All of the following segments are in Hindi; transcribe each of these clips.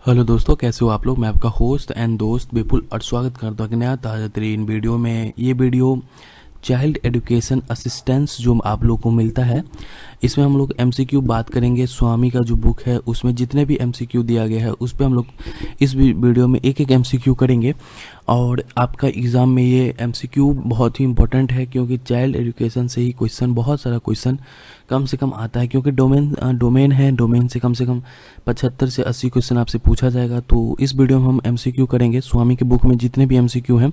हेलो दोस्तों, कैसे हो आप लोग। मैं आपका होस्ट एंड दोस्त विपुल और स्वागत करता हूँ नया ताज़ा तरीन वीडियो में। ये वीडियो चाइल्ड एजुकेशन असिस्टेंस जो आप लोग को मिलता है, इसमें हम लोग एमसीक्यू बात करेंगे। स्वामी का जो बुक है उसमें जितने भी एमसीक्यू दिया गया है उस पर हम लोग इस वीडियो में एक एक एमसीक्यू करेंगे। और आपका एग्ज़ाम में ये एमसीक्यू बहुत ही इंपॉर्टेंट है, क्योंकि चाइल्ड एजुकेशन से ही क्वेश्चन, बहुत सारा क्वेश्चन कम से कम आता है। क्योंकि डोमेन है, डोमेन से कम 75 से 80 क्वेश्चन आपसे पूछा जाएगा। तो इस वीडियो में हम एमसीक्यू करेंगे। स्वामी की बुक में जितने भी एमसीक्यू हैं,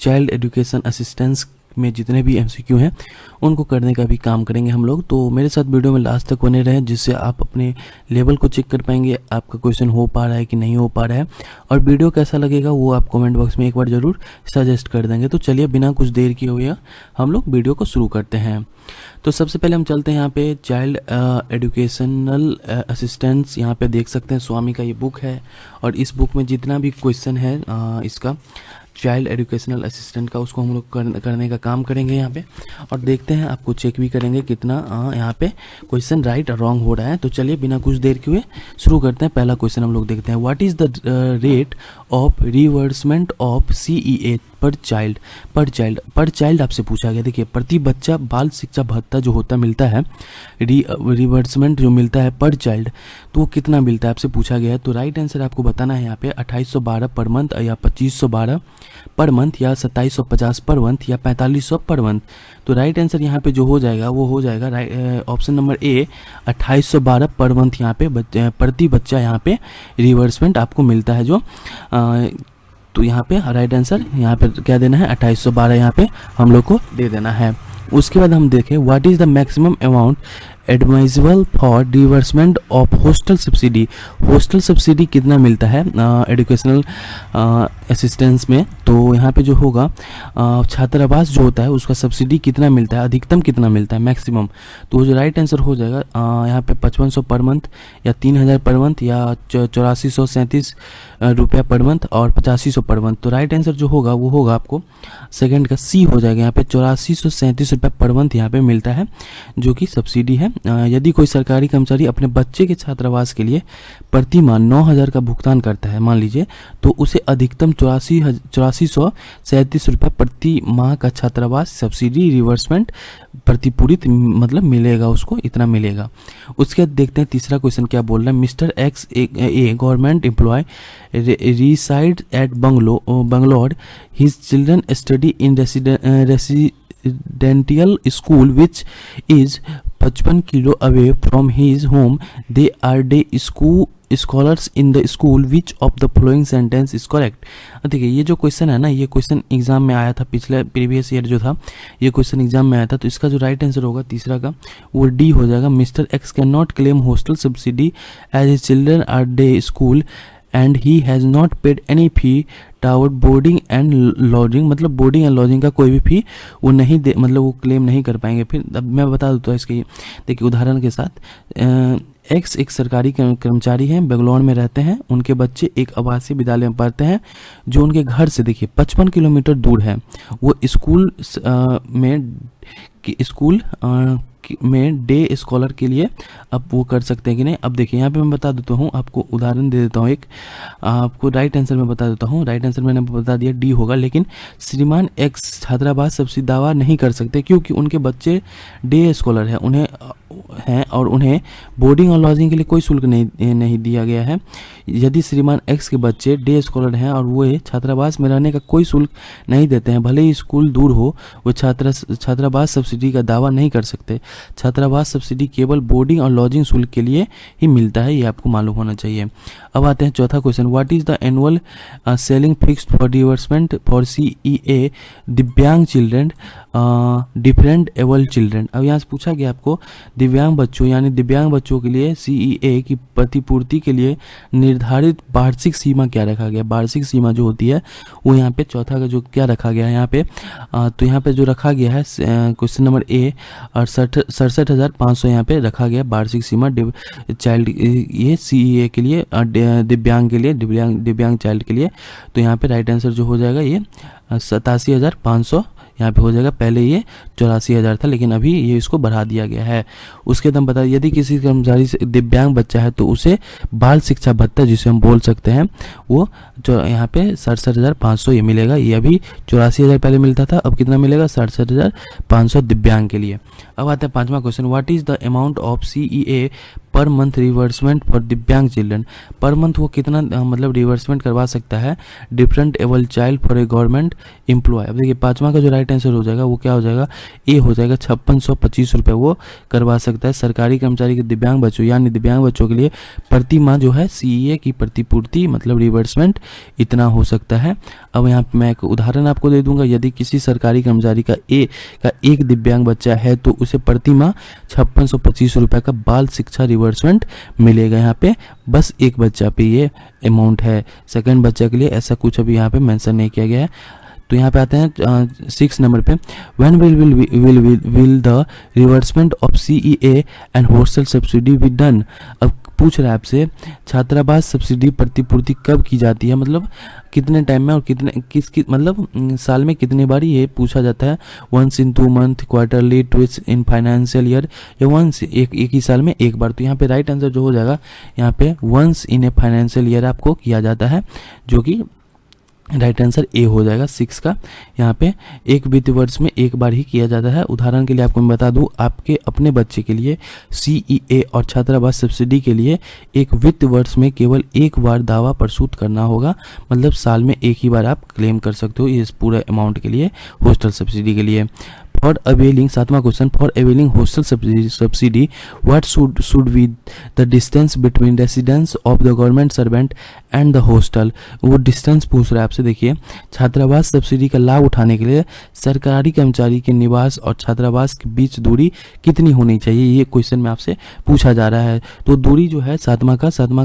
चाइल्ड एजुकेशन असिस्टेंस में जितने भी एमसीक्यू हैं, उनको करने का भी काम करेंगे हम लोग। तो मेरे साथ वीडियो में लास्ट तक बने रहें, जिससे आप अपने लेवल को चेक कर पाएंगे, आपका क्वेश्चन हो पा रहा है कि नहीं हो पा रहा है। और वीडियो कैसा लगेगा वो आप कमेंट बॉक्स में एक बार ज़रूर सजेस्ट कर देंगे। तो चलिए बिना कुछ देर किए हुए हम लोग वीडियो को शुरू करते हैं। तो सबसे पहले हम चलते हैं यहाँ पे चाइल्ड एजुकेशनल असिस्टेंस। यहाँ पे देख सकते हैं स्वामी का ये बुक है, और इस बुक में जितना भी क्वेश्चन है इसका चाइल्ड एजुकेशनल असिस्टेंट का, उसको हम लोग करने का काम करेंगे यहाँ पे। और देखते हैं, आपको चेक भी करेंगे कितना यहाँ पे क्वेश्चन राइट और रॉन्ग हो रहा है। तो चलिए बिना कुछ देर के हुए शुरू करते हैं। पहला क्वेश्चन हम लोग देखते हैं। What is the rate of reimbursement of CEA per child आपसे पूछा गया। देखिए, प्रति बच्चा बाल शिक्षा भत्ता जो होता मिलता है, रिवर्समेंट जो मिलता है पर चाइल्ड, तो वो कितना मिलता है आपसे पूछा गया है। तो राइट आंसर आपको बताना है यहाँ पे 2812 पर मंथ, या 2512 पर मंथ, या 2750 पर मंथ, या 4500 पर मंथ। तो राइट आंसर यहाँ पे जो हो जाएगा वो हो जाएगा option number A 2812 per month. यहाँ पे प्रति बच्चा यहाँ पे रिवर्समेंट आपको मिलता है जो तो यहाँ पे राइट आंसर यहाँ पे क्या देना है, 2812 यहाँ पे हम लोग को दे देना है। उसके बाद हम देखें, what is the maximum amount admissible for reimbursement of hostel subsidy. Hostel subsidy कितना मिलता है एजुकेशनल असिस्टेंस में। तो यहाँ पे जो होगा छात्रावास जो होता है उसका सब्सिडी कितना मिलता है, अधिकतम कितना मिलता है, मैक्सिमम। तो जो राइट आंसर हो जाएगा यहाँ पे 5500 पर मंथ, या 3000 पर मंथ, या 8437 रुपया पर मंथ, और 8500 पर मंथ। तो राइट आंसर जो होगा वो होगा आपको सेकंड का सी हो जाएगा। यहाँ पे 8437 रुपया पर मंथ यहाँ पे मिलता है, जो कि सब्सिडी है। यदि कोई सरकारी कर्मचारी अपने बच्चे के छात्रावास के लिए प्रति माह 9000 का भुगतान करता है, मान लीजिए, तो उसे अधिकतम 8437 रुपये प्रति माह का छात्रावास सब्सिडी रिवर्समेंट प्रतिपूरित मतलब मिलेगा, उसको इतना मिलेगा। उसके बाद देखते हैं तीसरा क्वेश्चन क्या बोल रहा है। Mister X a government employ reside at Bangalore, his children study in residential school which is 55 kilo away from his home. They are day scholars in the school. Which of the following sentence is correct? देखिए, ये जो क्वेश्चन है ना, ये क्वेश्चन एग्जाम में आया था, पिछले प्रीवियस ईयर जो था ये क्वेश्चन एग्जाम में आया था। तो इसका जो राइट आंसर होगा तीसरा का वो डी हो जाएगा। Mister X can not claim hostel subsidy as his children are day school and he has not paid any fee toward boarding and lodging. मतलब बोर्डिंग एंड लॉजिंग का कोई भी फी वो नहीं दे, मतलब वो क्लेम नहीं कर पाएंगे। फिर अब मैं बता देता हूँ इसके, देखिए उदाहरण के साथ, एक्स एक सरकारी कर्मचारी हैं, बेंगलोर में रहते हैं। उनके बच्चे एक आवासीय विद्यालय में पढ़ते हैं जो उनके घर से देखिए 55 किलोमीटर दूर है। वो स्कूल में डे स्कॉलर के लिए अब वो कर सकते हैं कि नहीं। अब देखिए यहाँ पे मैं बता देता हूँ, आपको उदाहरण दे देता हूँ एक, आपको राइट आंसर मैं बता देता हूँ। राइट आंसर मैंने बता दिया डी होगा, लेकिन श्रीमान एक्स छात्रावास सब्सिडी दावा नहीं कर सकते, क्योंकि उनके बच्चे डे स्कॉलर हैं, और उन्हें बोर्डिंग और लॉजिंग के लिए कोई शुल्क नहीं दिया गया है। यदि श्रीमान एक्स के बच्चे डे स्कॉलर हैं और वो छात्रावास में रहने का कोई शुल्क नहीं देते हैं, भले ही स्कूल दूर हो, वो छात्रावास सब्सिडी का दावा नहीं कर सकते। छात्रावास सब्सिडी केवल बोर्डिंग और लॉजिंग शुल्क के लिए ही मिलता है, ये आपको मालूम होना चाहिए। अब आते हैं चौथा question. What is the annual ceiling fixed for reimbursement for CEA दिव्यांग चिल्ड्रेन डिफरेंट एबल चिल्ड्रेन। अब यहाँ से पूछा गया आपको दिव्यांग बच्चों यानी दिव्यांग बच्चों के लिए CEA की प्रतिपूर्ति के लिए निर्धारित वार्षिक सीमा क्या रखा गया। वार्षिक सीमा जो होती है वो यहाँ पे चौथा का जो क्या रखा गया है यहाँ पे, तो यहाँ पे जो रखा गया है क्वेश्चन नंबर ए 67,500 यहाँ पे रखा गया वार्षिक सीमा चाइल्ड ये CEA के लिए, दिव्यांग के लिए, दिव्यांग चाइल्ड के लिए। तो यहाँ पे राइट आंसर जो हो जाएगा ये 87,500 यहाँ पे हो जाएगा। पहले ये 84,000 था, लेकिन अभी ये इसको बढ़ा दिया गया है। उसके बाद बता, यदि किसी कर्मचारी से दिव्यांग बच्चा है तो उसे बाल शिक्षा भत्ता जिसे हम बोल सकते हैं वो जो यहाँ पे 67,500 ये मिलेगा। ये अभी 84,000 पहले मिलता था, अब कितना मिलेगा? 67,500 दिव्यांग के लिए। अब आता है 5वां question, what is the amount of CEA per month reimbursement for दिव्यांग चिल्ड्रन। पर मंथ वो कितना मतलब रिवर्समेंट करवा सकता है different able child for a government employ. अब देखिए 5वां का जो राइट आंसर हो जाएगा वो क्या हो जाएगा? ए हो जाएगा। 5625 रुपये वो करवा सकता है सरकारी कर्मचारी के दिव्यांग बच्चों, यानी दिव्यांग बच्चों के लिए प्रति माह जो है CEA की प्रतिपूर्ति मतलब रिवर्समेंट इतना हो सकता है। अब यहाँ पे मैं एक उदाहरण आपको दे दूंगा, यदि किसी सरकारी कर्मचारी का एक दिव्यांग बच्चा है तो उसे प्रति माह 5625 रुपये का बाल शिक्षा रिवर्समेंट मिलेगा। यहाँ पे बस एक बच्चा पे ये अमाउंट है, सेकंड बच्चा के लिए ऐसा कुछ अभी यहाँ पे मेंशन नहीं किया गया है। तो यहाँ पे आते हैं 6 नंबर पे, when will the reimbursement of CEA and hostel subsidy be done. अब पूछ रहा है आपसे छात्रावास सब्सिडी प्रतिपूर्ति कब की जाती है, मतलब कितने टाइम में और कितने मतलब साल में कितने बार ये पूछा जाता है। 1 in 2 month, quarterly, Twitch in financial year, या वंस एक ही साल में एक बार। तो यहाँ पे राइट आंसर जो हो जाएगा यहाँ पे once in a financial year आपको किया जाता है, जो कि राइट आंसर ए हो जाएगा 6 का। यहाँ पे एक वित्त वर्ष में एक बार ही किया जाता है। उदाहरण के लिए आपको मैं बता दूं, आपके अपने बच्चे के लिए CEA और छात्रावास सब्सिडी के लिए एक वित्त वर्ष में केवल एक बार दावा प्रस्तुत करना होगा, मतलब साल में एक ही बार आप क्लेम कर सकते हो इस पूरे अमाउंट के लिए, हॉस्टल सब्सिडी के लिए। फॉर अवेलिंग 7वां question, for availing hostel subsidy what should be the distance between residence of the government servant and the hostel. वो डिस्टेंस पूछ रहा है आपसे। देखिए छात्रावास सब्सिडी का लाभ उठाने के लिए सरकारी कर्मचारी के निवास और छात्रावास के बीच दूरी कितनी होनी चाहिए, ये क्वेश्चन में आपसे पूछा जा रहा है। तो दूरी जो है 7वां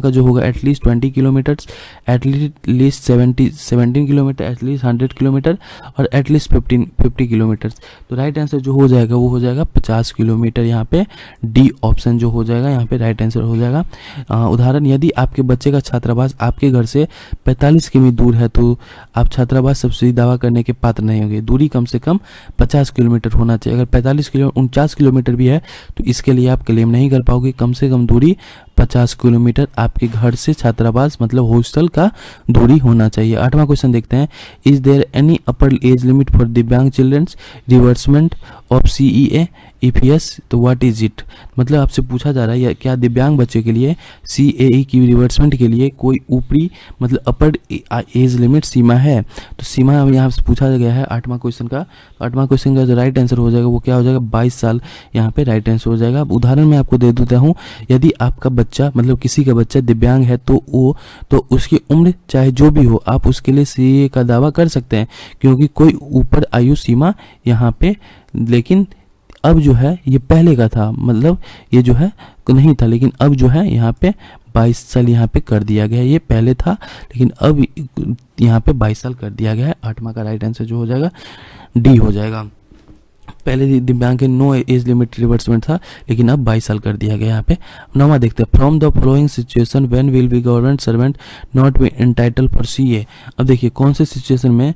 का जो होगा at least 20 kilometres, at least 17 kilometre, at least 100 kilometre और एटलीस्ट 50 किलोमीटर्स। तो राइट आंसर जो हो जाएगा वो हो जाएगा 50 किलोमीटर। यहाँ पे डी ऑप्शन जो हो जाएगा यहाँ पे राइट आंसर हो जाएगा। उदाहरण, यदि आपके बच्चे का छात्रावास आपके घर से 45 किमी दूर है तो आप छात्रावास सब्सिडी दावा करने के पात्र नहीं होंगे। दूरी कम से कम 50 किलोमीटर होना चाहिए। अगर 49 किलोमीटर भी है तो इसके लिए आप क्लेम नहीं कर पाओगे। कम से कम दूरी 50 किलोमीटर आपके घर से छात्रावास मतलब हॉस्टल का दूरी होना चाहिए। 8वां क्वेश्चन देखते हैं, is there any upper age limit for divyang childrens reimbursement of CEA, if yes तो व्हाट इज इट। मतलब आपसे पूछा जा रहा है क्या दिव्यांग बच्चे के लिए CEA की रिवर्समेंट के लिए कोई ऊपरी मतलब अपर एज लिमिट सीमा है। तो सीमा यहाँ से पूछा गया है 8वां क्वेश्चन का। 8वां क्वेश्चन का जो राइट आंसर हो जाएगा वो क्या हो जाएगा? 22 साल यहाँ पे राइट आंसर हो जाएगा। अब उदाहरण मैं आपको दे देता हूँ, यदि आपका बच्चा मतलब किसी का बच्चा दिव्यांग है तो उसकी उम्र चाहे जो भी हो आप उसके लिए CEA का दावा कर सकते हैं, क्योंकि कोई ऊपर आयु सीमा यहाँ पे, लेकिन अब जो है ये पहले का था, मतलब ये जो है नहीं था, लेकिन अब जो है यहाँ पे 22 साल यहाँ पे कर दिया गया है। ये पहले था लेकिन अब यहाँ पे 22 साल कर दिया गया है। 8वां का राइट आंसर जो हो जाएगा डी हो जाएगा। पहले दिव्यांग के नो एज लिमिट रिवर्समेंट था लेकिन अब 22 साल कर दिया गया यहाँ पे। 9वां देखते हैं, from the following situation when will be government servant not be entitle for CEA। अब देखिए कौन से सिचुएशन में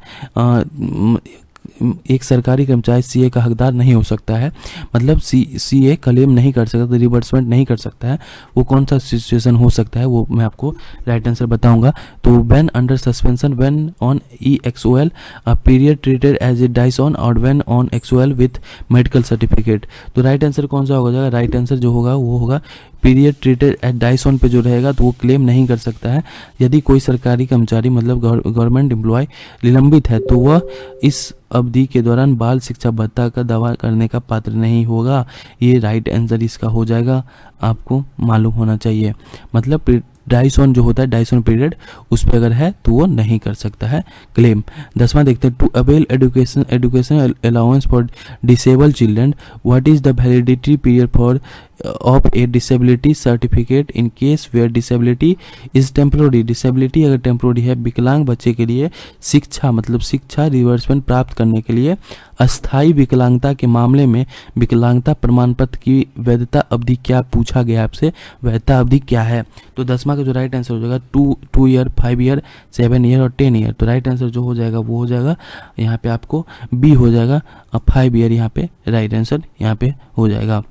एक सरकारी कर्मचारी CA का हकदार नहीं हो सकता है, मतलब CA क्लेम नहीं कर सकता, रिवर्समेंट नहीं कर सकता है। वो कौन सा सिचुएशन हो सकता है वो मैं आपको राइट आंसर बताऊंगा। तो when under suspension, when on EXOL period treated as a dies non और when on XOL with medical certificate. तो राइट आंसर कौन सा हो जाएगा? राइट आंसर जो होगा वो होगा पीरियड ट्रीटेड एट डाइसॉन पे जो रहेगा तो वो क्लेम नहीं कर सकता है। यदि कोई सरकारी कर्मचारी मतलब गवर्नमेंट एम्प्लॉय निलंबित है तो वह इस अवधि के दौरान बाल शिक्षा भत्ता का दावा करने का पात्र नहीं होगा। ये राइट आंसर इसका हो जाएगा, आपको मालूम होना चाहिए। मतलब डाइसॉन जो होता है डाइसॉन पीरियड उस पर अगर है तो वो नहीं कर सकता है क्लेम। 10वां देखते हैं, to avail education allowance for disable children what is the validity period for of a disability certificate in case where disability is temporary. Disability अगर टेम्प्रोरी है, विकलांग बच्चे के लिए शिक्षा मतलब शिक्षा रिवर्समेंट प्राप्त करने के लिए अस्थायी विकलांगता के मामले में विकलांगता प्रमाण पत्र की वैधता अवधि क्या पूछा गया आपसे, वैधता अवधि क्या है। तो 10वां का जो राइट आंसर हो जाएगा 2 ईयर, 5 ईयर, 7 ईयर और 10 ईयर। तो राइट आंसर जो हो जाएगा वो हो जाएगा यहाँ पे आपको बी हो जाएगा, 5 ईयर यहाँ पे राइट आंसर यहाँ पे हो जाएगा।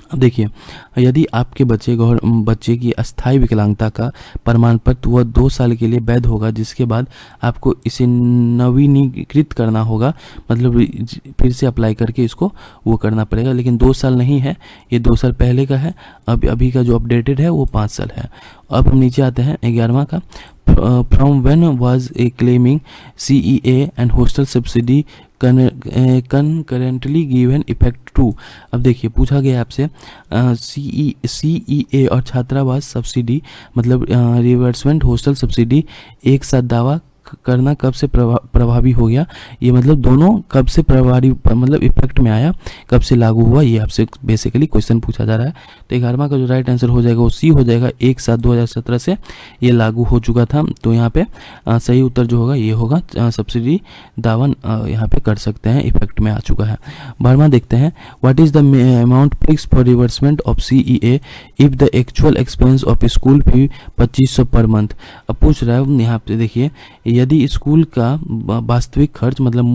अब देखिए, यदि आपके बच्चे की अस्थायी विकलांगता का प्रमाण पत्र वह 2 साल के लिए वैध होगा, जिसके बाद आपको इसे नवीनीकृत करना होगा, मतलब फिर से अप्लाई करके इसको वो करना पड़ेगा। लेकिन 2 साल नहीं है, ये 2 साल पहले का है। अभी का जो अपडेटेड है वो 5 साल है। अब हम नीचे आते हैं 11वां का, from when was a claiming CEA and hostel subsidy concurrently given effect to। अब देखिए पूछा गया आपसे CEA और छात्रावास सब्सिडी मतलब रिवर्समेंट हॉस्टल सब्सिडी एक साथ दावा करना कब से प्रभावी हो गया, ये मतलब दोनों कब से प्रभावी मतलब इफेक्ट में आया, कब से लागू हुआ, ये आपसे बेसिकली क्वेश्चन पूछा जा रहा है। तो 11वां का जो राइट आंसर हो जाएगा वो सी हो जाएगा, 1/7/2017 से ये लागू हो चुका था। तो यहाँ पे सही उत्तर जो होगा ये होगा, सब्सिडी दावा यहाँ पे कर सकते हैं, इफेक्ट में आ चुका है। 12वां देखते हैं, what is the amount fix for reimbursement of CEA if the actual expense of school fee 2500 per month. अब पूछ रहा है यहाँ पे देखिए, यदि स्कूल का वास्तविक खर्च मतलब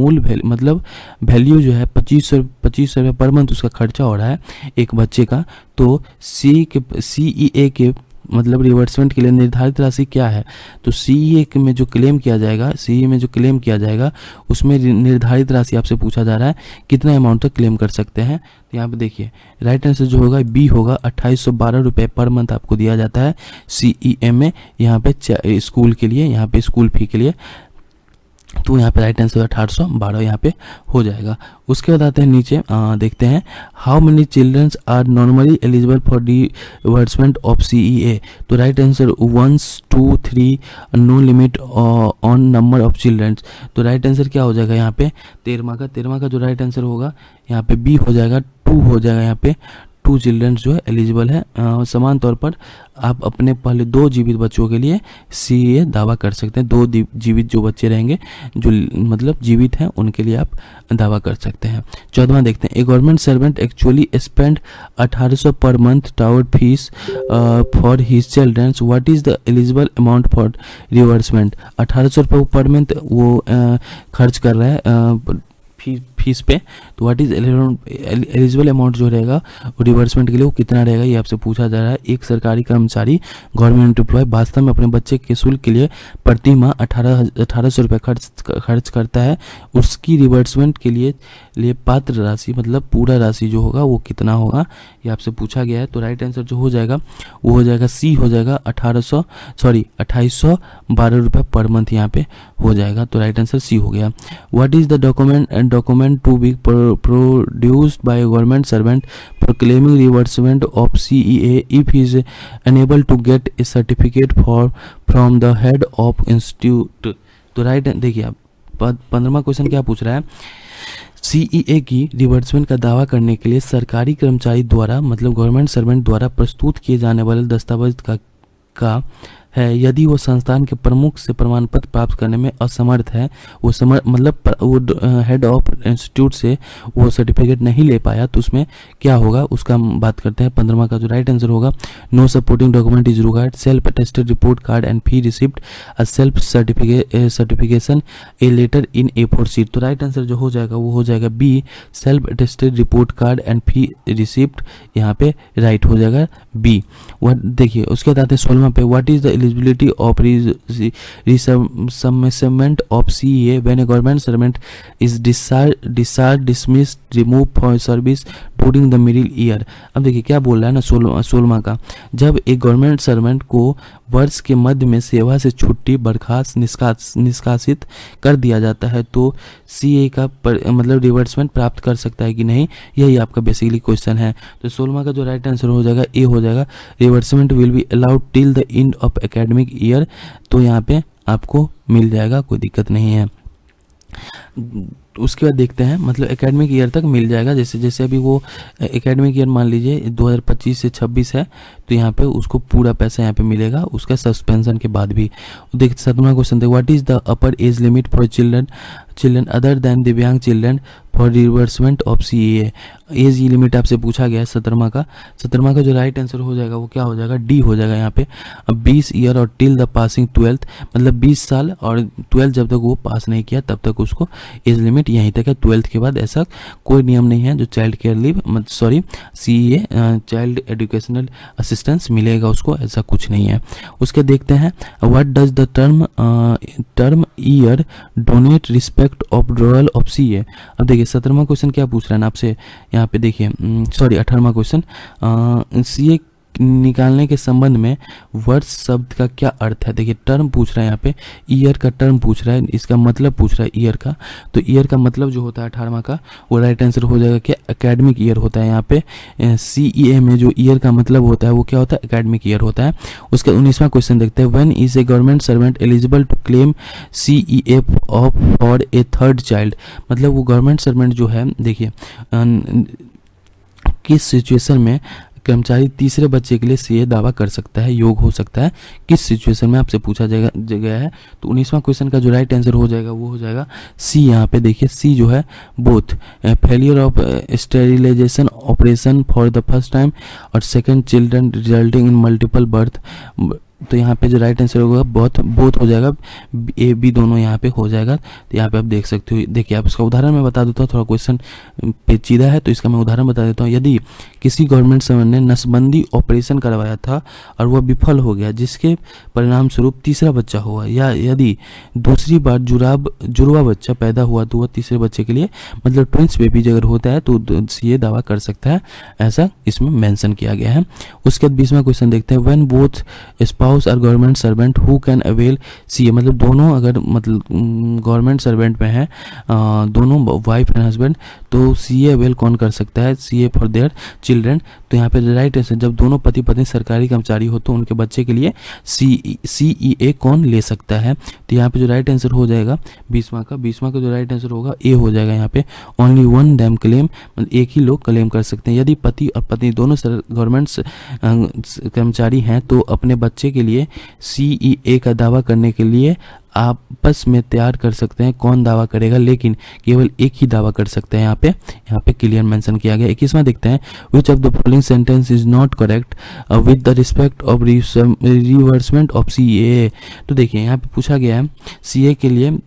वैल्यू जो है 2500 रुपये पर मंथ उसका खर्चा हो रहा है एक बच्चे का, तो CEA के मतलब रिवर्समेंट के लिए निर्धारित राशि क्या है। तो CEA में जो क्लेम किया जाएगा उसमें निर्धारित राशि आपसे पूछा जा रहा है कितना अमाउंट तक क्लेम कर सकते हैं। तो यहाँ पे देखिए राइट आंसर जो होगा बी होगा, 2812 रुपये पर मंथ आपको दिया जाता है CEA में, यहाँ पे स्कूल के लिए, यहाँ पे स्कूल फी के लिए। तो यहाँ पे राइट आंसर 1812 यहाँ पे हो जाएगा। उसके बाद आते हैं नीचे, देखते हैं how many childrens are normally eligible for reimbursement of CEA। तो right answer 1, 2, 3, no limit on number of childrens. तो राइट आंसर क्या हो जाएगा यहाँ पे 13वां का जो राइट आंसर होगा यहाँ पे बी हो जाएगा, 2 हो जाएगा, यहाँ पे 2 चिल्ड्रंस जो है एलिजिबल है। समान तौर पर आप अपने पहले 2 जीवित बच्चों के लिए CEA दावा कर सकते हैं। 2 जीवित जो बच्चे रहेंगे जो मतलब जीवित हैं उनके लिए आप दावा कर सकते हैं। 14वां देखते हैं, a government servant actually spend 1800 per month tower fees for his childrens, what is the eligible amount for reimbursement. 1800 रुपये पर मंथ वो खर्च कर रहा है फीस पे। तो व्हाट इज एलिजिबल अमाउंट जो रहेगा रिवर्समेंट के लिए वो कितना रहेगा, ये आपसे पूछा जा रहा है। एक सरकारी कर्मचारी गवर्नमेंट एम्प्लॉय वास्तव में अपने बच्चे के शुल्क के लिए प्रति माह 1800 रुपये खर्च करता है, उसकी रिवर्समेंट के लिए पात्र राशि मतलब पूरा राशि जो होगा वो कितना होगा, ये आपसे पूछा गया है। तो राइट आंसर जो हो जाएगा वो हो जाएगा सी हो जाएगा, 2812 रुपये पर मंथ यहाँ पे हो जाएगा। तो राइट आंसर सी हो गया। What is the document to be produced by government servant for claiming reimbursement of CEA if he is unable to get a certificate from the head of institute. तो राइट देखिए आप 15वां क्वेश्चन क्या पूछ रहा है, CEA की रिवर्समेंट का दावा करने के लिए सरकारी कर्मचारी द्वारा मतलब गवर्नमेंट सर्वेंट द्वारा प्रस्तुत किए जाने वाले दस्तावेज का है, यदि वो संस्थान के प्रमुख से प्रमाण पत्र प्राप्त करने में असमर्थ है, वो हेड ऑफ इंस्टीट्यूट से वो सर्टिफिकेट नहीं ले पाया, तो उसमें क्या होगा उसका हम बात करते हैं। 15वां का जो राइट आंसर होगा, no supporting document is required, self attested report card and fee receipt, a self certification, a letter in A4 sheet. तो राइट आंसर जो हो जाएगा वो हो जाएगा B, self attested report card and fee receipt, यहाँ पे राइट हो जाएगा बी। देखिए उसके बाद आते हैं 16वां पे, what is the eligibility of resubmission of CEA when a government servant is discharged, dismissed, removed from service during the middle year। अब देखिए क्या बोल रहा है ना 16वां का, जब एक गवर्नमेंट सर्वेंट को वर्ष के मध्य में सेवा से छुट्टी बर्खास्त निष्कासित कर दिया जाता है, तो CEA का मतलब रिवर्समेंट प्राप्त कर सकता है कि नहीं, यही आपका बेसिकली क्वेश्चन है। तो 16वां का जो राइट आंसर हो जाएगा ए हो जाएगा, reimbursement will be allowed till the end of academic year. तो यहाँ पे आपको मिल जाएगा, कोई दिक्कत नहीं है। उसके बाद देखते हैं, मतलब एकेडमिक ईयर तक मिल जाएगा। जैसे जैसे अभी वो एकेडमिक ईयर मान लीजिए 2025 से 26 है, तो यहाँ पे उसको पूरा पैसा यहाँ पे मिलेगा उसका सस्पेंशन के बाद भी। देख 7वां क्वेश्चन देख, what is the upper age limit for children other than divyang children for reimbursement of CAA। Age limit आपसे पूछा गया है 17वां का जो राइट आंसर हो जाएगा वो क्या हो जाएगा, डी हो जाएगा यहाँ पे। 20 ईयर और टिल द पासिंग 12th, मतलब 20 साल और 12 जब तक वो पास नहीं किया तब तक उसको एज लिमिट यहीं तक है। 12th के बाद ऐसा कोई नियम नहीं है जो child care leave CAA child educational assistance मिलेगा उसको, ऐसा कुछ नहीं है। उसके देखते हैं, what does the term year denote respect of drawal of CA। अब देखिए 17वां क्वेश्चन क्या पूछ रहा है ना आपसे, यहाँ पे देखिए 18वां क्वेश्चन, CA निकालने के संबंध में वर्ष शब्द का क्या अर्थ है। देखिए टर्म पूछ रहा है यहाँ पे, ईयर का टर्म पूछ रहा है, इसका मतलब पूछ रहा है ईयर का। तो ईयर का मतलब जो होता है 18वां का वो राइट आंसर हो जाएगा क्या, एकेडमिक ईयर होता है। यहाँ पे CEA में जो ईयर का मतलब होता है वो क्या होता है, एकेडमिक ईयर होता है। उसका 19वां क्वेश्चन देखते हैं, when is a government servant eligible to claim CEA for a third child. मतलब वो गवर्नमेंट सर्वेंट जो है, देखिए किस सिचुएशन में कर्मचारी तीसरे बच्चे के लिए CA दावा कर सकता है, योग हो सकता है, किस सिचुएशन में आपसे पूछा गया है। तो 19वां क्वेश्चन का जो राइट आंसर हो जाएगा वो हो जाएगा सी। यहाँ पे देखिए सी जो है, both failure of sterilization operation for the first time और second children resulting in multiple birth. तो यहाँ पे जो राइट आंसर होगा बोथ हो जाएगा, A B दोनों यहाँ पे हो जाएगा। तो यहाँ पे आप देख सकते हो, देखिए आप इसका उदाहरण मैं बता देता हूँ, थोड़ा क्वेश्चन पेचीदा है तो इसका मैं उदाहरण बता देता हूँ। यदि किसी गवर्नमेंट सर्वेंट ने नसबंदी ऑपरेशन करवाया था और वह विफल हो गया जिसके परिणाम स्वरूप तीसरा बच्चा हुआ, या यदि दूसरी बार जुड़वा बच्चा पैदा हुआ तो वह तीसरे बच्चे के लिए, मतलब ट्विंस बेबी अगर होता है तो ये दावा कर सकता है, ऐसा इसमें मेंशन किया गया है। उसके बाद 20वां क्वेश्चन देखते हैं, व्हेन बोथ स्पाउस और government servant who can avail CA। मतलब दोनों अगर मतलब गवर्नमेंट सर्वेंट में है, दोनों वाइफ एंड हस्बैंड, तो CA अवेल कौन कर सकता है, CA फॉर देयर चिल्ड्रन। तो यहाँ पे राइट आंसर, जब दोनों पति पत्नी सरकारी कर्मचारी हो तो उनके बच्चे के लिए CEA कौन ले सकता है। तो यहाँ पे जो राइट आंसर हो जाएगा 20वां का जो राइट आंसर होगा A हो जाएगा। यहाँ पे ओनली वन देम क्लेम, मतलब एक ही लोग क्लेम कर सकते हैं। यदि पति और पत्नी दोनों गवर्नमेंट कर्मचारी हैं तो अपने बच्चे के लिए CEA का दावा करने के लिए आपस में तैयार कर सकते हैं, कौन दावा करेगा, लेकिन केवल एक ही दावा कर सकते हैं। यहाँ पे क्लियर मेंशन किया गया। 21वां देखते हैं, which of the following sentence is not correct with the respect of reimbursement of CA। तो देखिए यहाँ पे पूछा गया है CA के लिए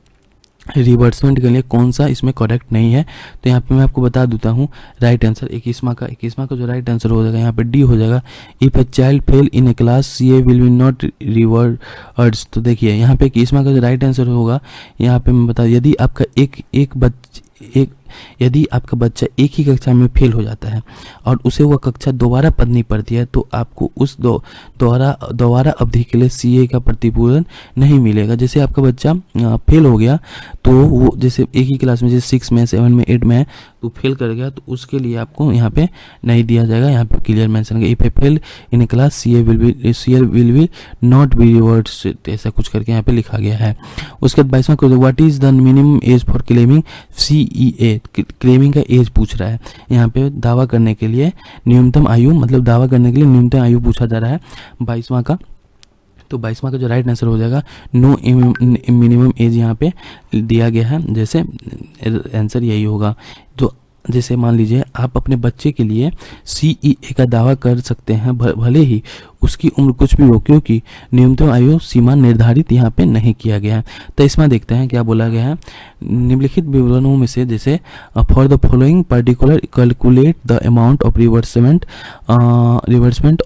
रिवर्समेंट के लिए कौन सा इसमें करेक्ट नहीं है। तो यहाँ पे मैं आपको बता देता हूँ राइट आंसर 21वां का जो राइट आंसर हो जाएगा यहाँ पे D हो जाएगा। If a child fail in A class CA will be not reverts. तो देखिए यहाँ पे 21वां का जो राइट आंसर होगा, यहाँ पे मैं बता, यदि आपका बच्चा एक ही कक्षा में फेल हो जाता है और उसे वह कक्षा दोबारा पढ़नी पड़ती है तो आपको उस दोबारा अवधि के लिए CA का प्रतिपूरन नहीं मिलेगा। जैसे आपका बच्चा फेल हो गया तो वो जैसे एक ही क्लास में जैसे 6 में 7 में 8 में है तो फेल कर गया तो उसके लिए आपको यहाँ पे नहीं दिया जाएगा। यहाँ पे क्लियर मेंशन है, if A fail in A class CA will be not be reverts, ऐसा कुछ करके यहाँ पे लिखा गया है। उसके बाद 22वां question, what is the minimum age for claiming CEA। Claiming का एज पूछ रहा है, यहाँ पे दावा करने के लिए न्यूनतम आयु, मतलब दावा करने के लिए न्यूनतम आयु पूछा जा रहा है 22वां का। तो 22वां का जो राइट आंसर हो जाएगा नो मिनिमम एज यहाँ पे दिया गया है, जैसे आंसर यही होगा। तो जैसे मान लीजिए आप अपने बच्चे के लिए CEA का दावा कर सकते हैं भले ही उसकी उम्र कुछ भी हो, क्योंकि न्यूनतम आयु सीमा निर्धारित यहाँ पे नहीं किया गया है। तो इसमें देखते हैं क्या बोला गया है, निम्नलिखित विवरणों में से जैसे for the following particular calculate the amount of reimbursement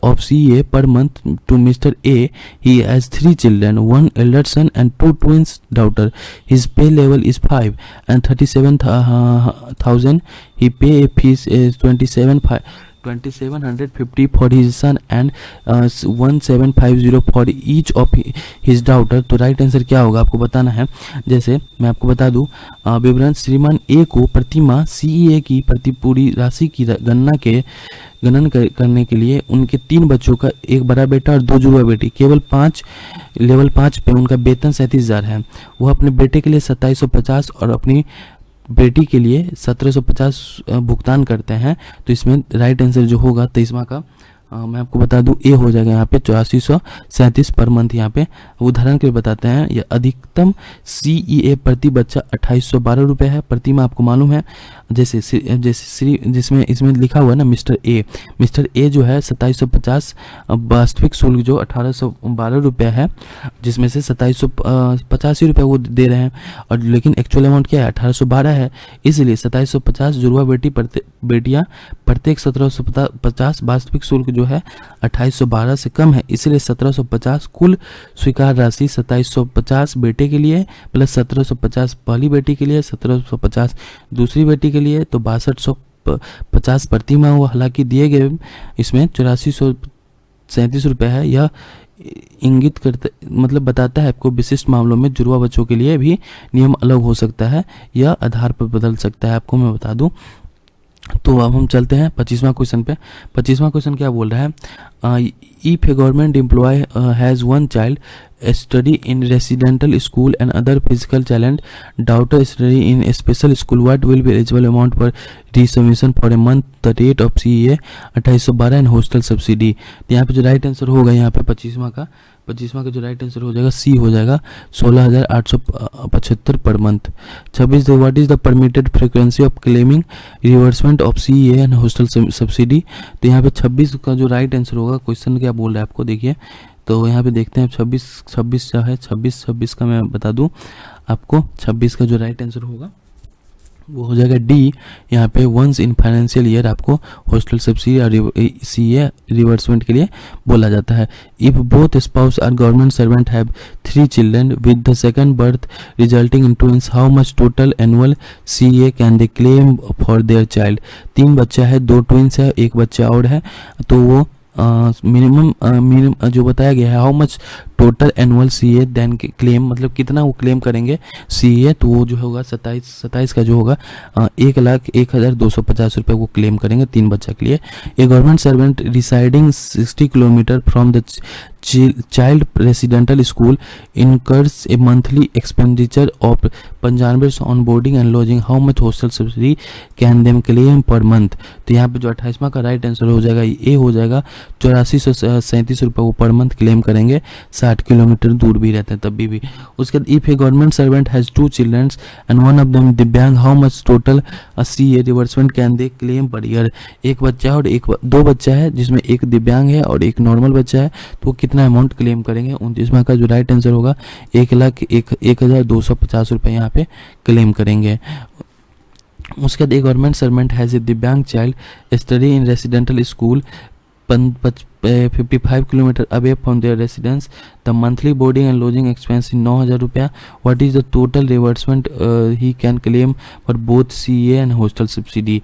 of CA per month to mister A। He has 3 children, 1 elder son and 2 twins daughter. His pay level is 5 and 37,000. He pay a fees is 2750 for his son and 1750 for each of his daughter। तो राइट आंसर क्या होगा आपको बताना है। जैसे मैं आपको बता दूं, विवरण श्रीमान A को प्रति माह CEA की प्रतिपूरी राशि की गणन करने के लिए उनके 3 बच्चों का, एक बड़ा बेटा और 2 जुड़वा बेटी, केवल लेवल 5 पे उनका वेतन 37,000 है। वह अपने बेटे के लिए 2750 और अपनी बेटी के लिए 1750 भुगतान करते हैं, तो इसमें राइट आंसर जो होगा 23वां का मैं आपको बता दूं ए हो जाएगा यहाँ पे 8437 पर मंथ। यहाँ पे उदाहरण के लिए बताते हैं, यह अधिकतम CEA प्रति बच्चा 2812 रुपये है प्रति माह। आपको मालूम है जैसे जिसमें इसमें लिखा हुआ है ना मिस्टर ए जो है 2750 वास्तविक शुल्क जो 1812 रुपये है, जिसमें से 2785 रुपये वो दे रहे हैं, और लेकिन एक्चुअल अमाउंट क्या है 1812 है, इसलिए 2750 जुड़वा बेटियाँ प्रत्येक 1750 वास्तविक शुल्क जो है 2812 से कम है, इसलिए 1750 कुल स्वीकार राशि 2750 बेटे के लिए प्लस 1750 पहली बेटी के लिए, 1750 दूसरी बेटी के लिए, तो 6250 प्रति माह। वो हालांकि दिए गए इसमें 8437 रुपये है। यह इंगित करता मतलब बताता है आपको विशिष्ट मामलों में जुड़वा बच्चों के लिए भी नियम अलग हो सकता है, यह आधार पर बदल सकता है, आपको मैं बता दूं। तो अब हम चलते हैं 25वां क्वेश्चन पे। 25वां क्वेश्चन क्या बोल रहा है, if a government employ has one child study in residential school and other physical challenge daughter study in special school, what will be eligible amount for resubmission for a month the rate of CEA 2812 and hostel subsidy. तो यहाँ पे जो राइट आंसर होगा यहाँ पे 25वां का जो राइट आंसर हो जाएगा सी हो जाएगा 16,875 per month. 26 what is the permitted frequency of claiming reimbursement of CEA and hostel subsidy. तो यहाँ पे 26 का जो राइट आंसर होगा, क्वेश्चन क्या बोल रहा है आपको देखिए, तो यहाँ पे देखते हैं 26 जो है 26 का मैं बता दूं आपको, 26 का जो राइट आंसर होगा वो हो जाएगा डी। यहाँ पे वंस इन फाइनेंशियल ईयर आपको हॉस्टल सब्सिडी और CEA रिवर्समेंट के लिए बोला जाता है। If both spouse are government servant have 3 children with the second birth resulting in twins, how much total annual CEA can they claim for their child. 3 बच्चा है, 2 ट्विंस है, 1 बच्चा और है, तो वो मिनिमम जो बताया गया है how much total annual CEA then claim, मतलब कितना वो क्लेम करेंगे CEA, तो वो जो होगा 27 का जो होगा 1,01,250 रुपये वो क्लेम करेंगे 3 बच्चा के लिए। A government servant residing 60 kilometre from the child residential school incurs a monthly expenditure of 95 on boarding and lodging, how much hostel subsidy can them claim per month. तो यहाँ पे जो 28वां का राइट आंसर हो जाएगा ए हो जाएगा 8437 रुपये वो पर मंथ क्लेम करेंगे, 60 किलोमीटर दूर भी रहते हैं तब भी। उसके बाद if a government servant has 2 children and one of them divyang, how much total CEA reimbursement can they claim per year. एक बच्चा और 2 बच्चा है जिसमें एक दिव्यांग है और एक नॉर्मल बच्चा है, तो कितना अमाउंट क्लेम करेंगे। 29वां का जो राइट आंसर होगा 1,0250 रुपये यहाँ पे क्लेम करेंगे। उसके बाद एक government servant has a divyang child study in residential school 55 kilometre away from their residence, the monthly boarding and lodging expense 9,000 रुपया, what is the total reimbursement he can claim for both CEA and hostel subsidy.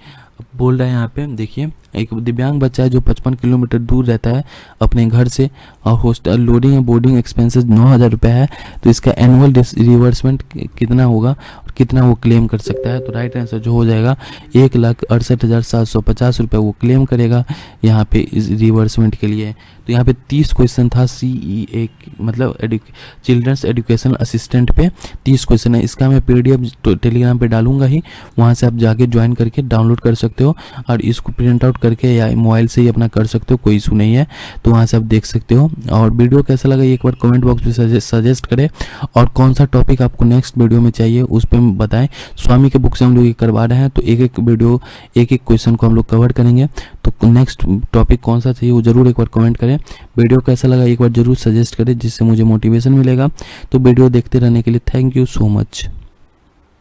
बोल रहा है यहाँ पे देखिए, एक दिव्यांग बच्चा है जो 55 किलोमीटर दूर रहता है अपने घर से, और hostel loading and boarding expenses 9,000 रुपये है, तो इसका एनुअल रिवर्समेंट कितना होगा और कितना वो क्लेम कर सकता है। तो राइट आंसर जो हो जाएगा 1,68,750 रुपये वो क्लेम करेगा यहाँ पे इस रिवर्समेंट के लिए। तो यहाँ पे 30 क्वेश्चन था CEA मतलब चिल्ड्रंस एजुकेशन असिस्टेंट पे 30 क्वेश्चन है। इसका मैं PDF टेलीग्राम पे डालूंगा ही, वहाँ से आप जाके ज्वाइन करके डाउनलोड कर सकते हो और इसको प्रिंट आउट करके या मोबाइल से ही अपना कर सकते हो, कोई इशू नहीं है, तो वहाँ से आप देख सकते हो। और वीडियो कैसा लगा एक बार कमेंट बॉक्स में सजेस्ट करें, और कौन सा टॉपिक आपको नेक्स्ट वीडियो में चाहिए उस पर बताएं। स्वामी के बुक से हम लोग ये करवा रहे हैं, तो एक वीडियो एक क्वेश्चन को हम लोग कवर करेंगे, तो नेक्स्ट टॉपिक कौन सा चाहिए वो जरूर एक बार कमेंट करें। वीडियो कैसा लगा एक बार जरूर सजेस्ट करें, जिससे मुझे मोटिवेशन मिलेगा। तो वीडियो देखते रहने के लिए थैंक यू सो मच।